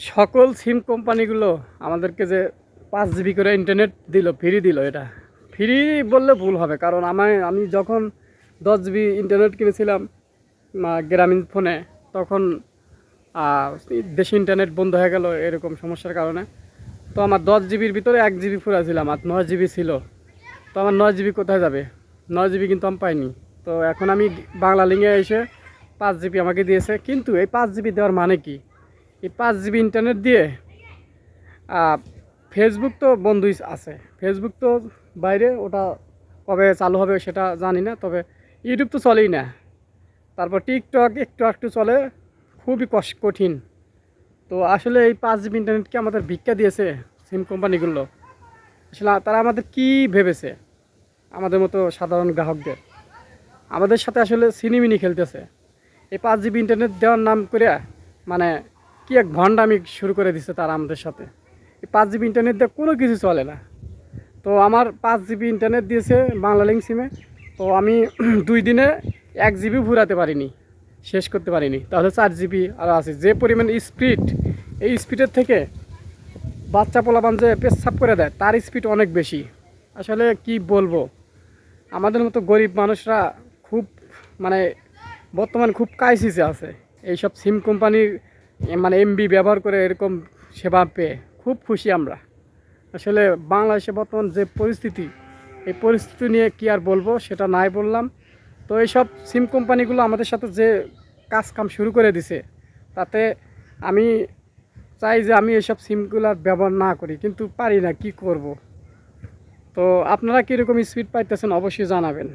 সকল সিম কোম্পানিগুলো আমাদেরকে যে 5 জিবি করে ইন্টারনেট দিল, ফ্রি দিল। এটা ফ্রি বললে ভুল হবে, কারণ আমি যখন 10 জিবি ইন্টারনেট কিনেছিলাম গ্রামীণ ফোনে, তখন দেশি ইন্টারনেট বন্ধ হয়ে গেল এরকম সমস্যার কারণে। তো আমার 10 জিবির ভিতরে 1 জিবি ফুরাছিলাম, আর 9 জিবি ছিল। তো আমার 9 জিবি কোথায় যাবে? 9 জিবি কিন্তু আমি পাইনি। তো এখন আমি বাংলা লিঙ্কে এসে 5 জিবি আমাকে দিয়েছে, কিন্তু এই 5 জিবি দেওয়ার মানে কি? এই 5 জিবি ইন্টারনেট দিয়ে ফেসবুক তো বন্ধই আছে, ফেসবুক তো বাইরে, ওটা কবে চালু হবে সেটা জানি না। তবে ইউটিউব তো চলেই না। তারপর টিকটক একটু একটু চলে, খুবই কঠিন। তো আসলে এই 5 জিবি ইন্টারনেটকে আমাদের ভিক্ষা দিয়েছে সিম কোম্পানিগুলো। আসলে তারা আমাদের কি ভেবেছে? আমাদের মতো সাধারণ গ্রাহকদের আমাদের সাথে আসলে সিনিমিনি খেলতেছে। এই 5 জিবি ইন্টারনেট দেওয়ার নাম করে মানে কি এক ভণ্ডামি শুরু করে দিচ্ছে তারা আমাদের সাথে। এই 5 জিবি ইন্টারনেট দিয়ে কোনো কিছু চলে না। তো আমার 5 জিবি ইন্টারনেট দিয়েছে বাংলা লিঙ্ক সিমে। তো আমি 2 দিনে 1 জিবি ভরাতে পারিনি, শেষ করতে পারিনি। তাহলে 4 জিবি আরও আছে। যে পরিমাণ স্পিড, এই স্পিডের থেকে বাচ্চা পোলাপান যে পেচ্ছাপ করে দেয়, তার স্পিড অনেক বেশি। আসলে কি বলবো, আমাদের মতো গরিব মানুষরা খুব মানে বর্তমান খুব ক্রাইসিসে আছে। এইসব সিম কোম্পানির এমবি ব্যবহার করে এরকম সেবা পেয়ে খুব খুশি আমরা। আসলে বাংলাদেশে বর্তমান যে পরিস্থিতি, এই পরিস্থিতি নিয়ে কি আর বলবো, সেটা নাই বললাম। তো এইসব সিম কোম্পানিগুলো আমাদের সাথে যে কাজ কাম শুরু করে দিছে, তাতে আমি চাই যে আমি এইসব সিমগুলো ব্যবহার না করি, কিন্তু পারি না, কি করব। তো আপনারা কীরকম স্পিড পাইতেছেন অবশ্যই জানাবেন।